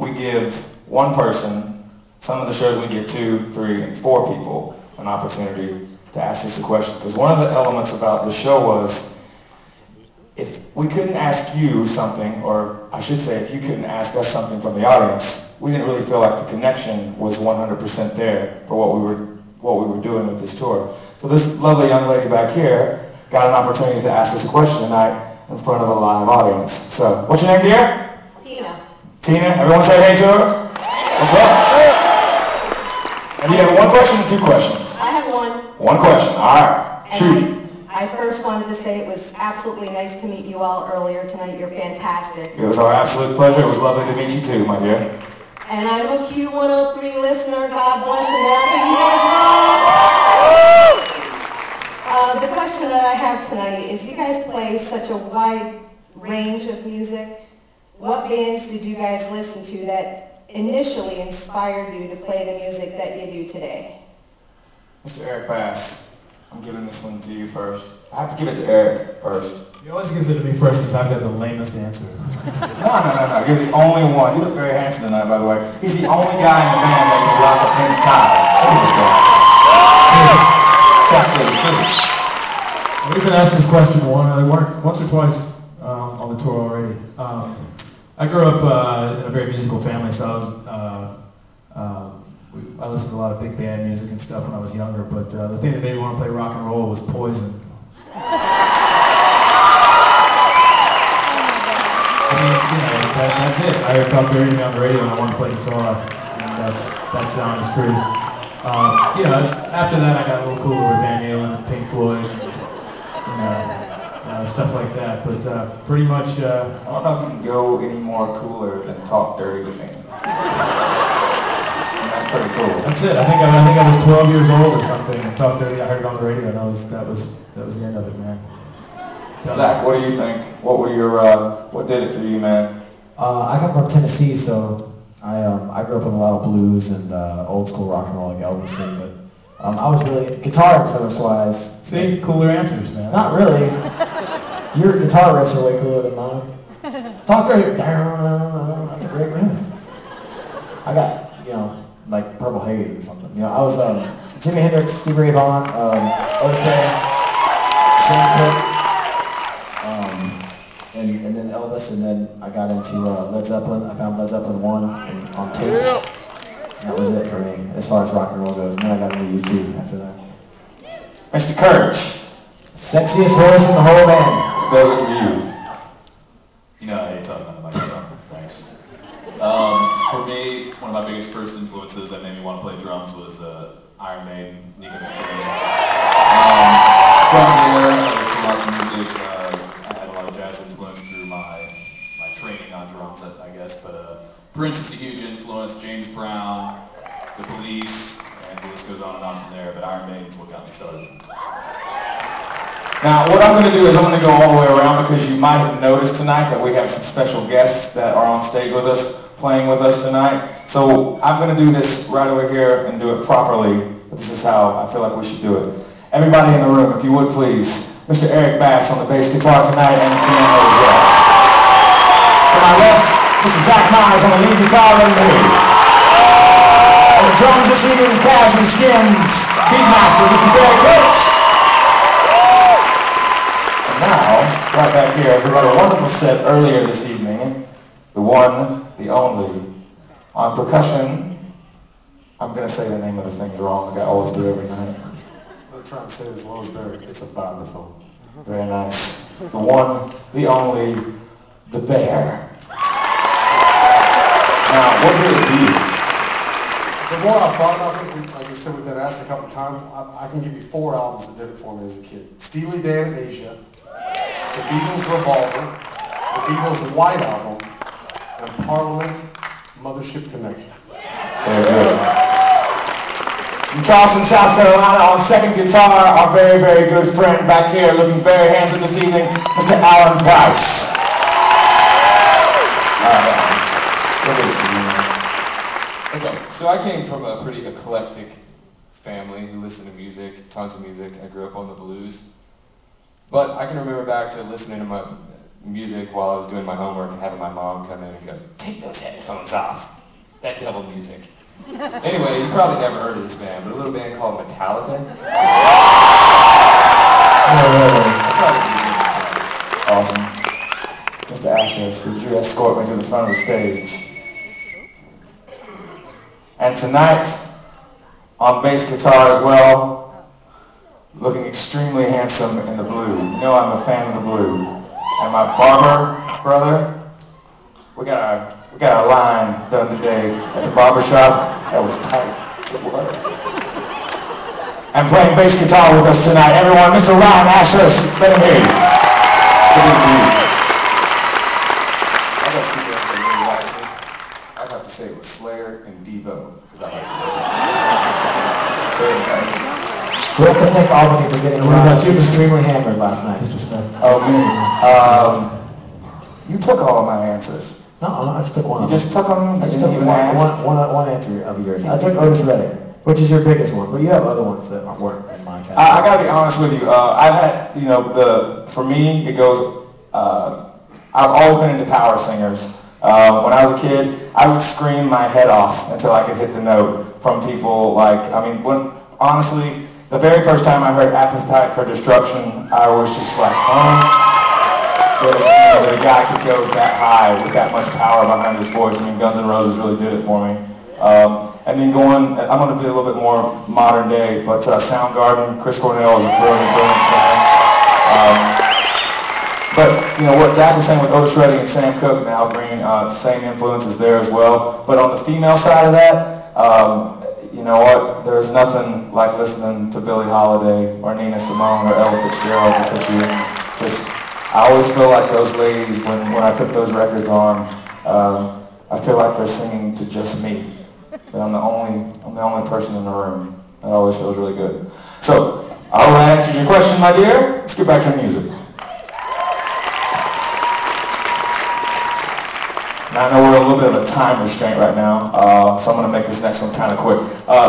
we give one person, some of the shows we give 2, 3, and 4 people an opportunity to ask us a question. Because one of the elements about the show was, if we couldn't ask you something, or I should say, if you couldn't ask us something from the audience, we didn't really feel like the connection was 100% there for what we were doing with this tour. So this lovely young lady back here got an opportunity to ask us a question tonight in front of a live audience. So, what's your name, dear? Tina. Tina, everyone say hey to her. What's up? And you have one question or 2 questions? I have one. One question, all right. Shoot. I first wanted to say it was absolutely nice to meet you all earlier tonight. You're fantastic. It was our absolute pleasure. It was lovely to meet you too, my dear. And I'm a Q103 listener. God bless America. You guys rock. The question that I have tonight is, you guys play such a wide range of music. What bands did you guys listen to that initially inspired you to play the music that you do today? Mr. Eric Bass. I'm giving this one to you first. I have to give it to Eric first. He always gives it to me first because I've got the lamest answer. No. You're the only one. You look very handsome tonight, by the way. He's the only guy in the band that can rock a pink tie. Look at this guy. It's absolutely true. We've been asked this question once or twice on the tour already. I grew up in a very musical family, so I listened to a lot of big band music and stuff when I was younger, but the thing that made me want to play rock and roll was Poison. I mean, that's it. I heard Talk Dirty to me on the radio and I wanted to play guitar, and that's the honest truth. After that I got a little cooler with Van Halen and Pink Floyd, stuff like that, but pretty much... I don't know if you can go any more cooler than Talk Dirty to me. That's pretty cool. That's it. I think I was 12 years old or something. And Talk Dirty, I heard it on the radio, and that was the end of it, man. Zach, what do you think? What were your what did it for you, man? I come from Tennessee, so I grew up with a lot of blues and old school rock and roll like Elvis, but I was really guitar influence wise. See, cooler answers, man. Not really. Your guitar riffs are way cooler than mine. Talk Dirty, that's a great riff. I got like Purple Haze or something. I was Jimi Hendrix, Stevie Ray Vaughan, Otis Day, Sam Cooke. And then Elvis, and then I got into Led Zeppelin. I found Led Zeppelin 1 on tape. And that was it for me, as far as rock and roll goes. And then I got into U2 after that. Mr. Courage. Sexiest voice in the whole band. Does it for you? You know, I hate talking on the microphone. Thanks. For me, one of my biggest first influences that made me want to play drums was Iron Maiden, Nico McBrain. From there, I listened to lots of music. Jazz influence through my training on drums, I guess, but Prince is a huge influence, James Brown, The Police, and the list goes on and on from there, but Iron Maiden's what got me started. Now, what I'm going to do is I'm going to go all the way around, because you might have noticed tonight that we have some special guests that are on stage with us, playing with us tonight. So I'm going to do this right over here and do it properly, but this is how I feel like we should do it. Everybody in the room, if you would please, Mr. Eric Bass on the bass guitar tonight and the piano as well. To my left, Mr. Zach Myers on the lead guitar and me. On the drums this evening, Calves and Skins, Beatmaster, Mr. Barry Coach. And now, right back here, we got a wonderful set earlier this evening. The one, the only. On percussion, I'm going to say the name of the things wrong, like I always do every night. I'm trying to say this low as Barry. It's a vibraphone. Very nice. The one, the only, the bear. Now, what did it be? The more I've thought about this, like you said, we've been asked a couple of times, I can give you 4 albums that did it for me as a kid. Steely Dan Asia, the Beatles Revolver, the Beatles White Album, and Parliament Mothership Connection. Very good. From Charleston, South Carolina, on second guitar, our very, very good friend back here, looking very handsome this evening, Mr. Alan Price. Okay, so I came from a pretty eclectic family who listened to music, tons of music. I grew up on the blues. But I can remember back to listening to music while I was doing my homework and having my mom come in and go, "Take those headphones off. That devil music." Anyway, you probably never heard of this band, but a little band called Metallica. Awesome. Mr. Ashurst, would you escort me to the front of the stage? And tonight, on bass guitar as well, looking extremely handsome in the blue. You know I'm a fan of the blue. And my barber brother, we got a line done today at the barber shop. That was tight. It was. And playing bass guitar with us tonight, everyone, Mr. Ryan Ashurst. Let him hear you. Good evening to you. I got two bands that really like me. I'd have to say it was Slayer and Devo, because I like it. Very nice. We have to thank Albany for getting extremely hammered last night. Oh, me. You took all of my answers. No, I just took one. You just took them? I just took one answer of yours. I took Otis Redding, which is your biggest one, but you have other ones that weren't in my category. I gotta be honest with you. I've had, for me, it goes, I've always been into power singers. When I was a kid, I would scream my head off until I could hit the note from people honestly, the very first time I heard Appetite for Destruction, I was just like, that a guy could go that high with that much power behind his voice. I mean, Guns N' Roses really did it for me. And then I'm going to be a little bit more modern day, but Soundgarden, Chris Cornell is a brilliant, brilliant singer. But, what Zach was saying with Otis Redding and Sam Cooke and Al Green, same influences there as well. But on the female side of that, you know what, there's nothing like listening to Billie Holiday or Nina Simone or Ella Fitzgerald to put you I always feel like those ladies, when I put those records on, I feel like they're singing to just me. That I'm the only person in the room. That always feels really good. So, I hope I answered your question, my dear. Let's get back to the music. Now I know we're a little bit of a time restraint right now, so I'm going to make this next one kind of quick.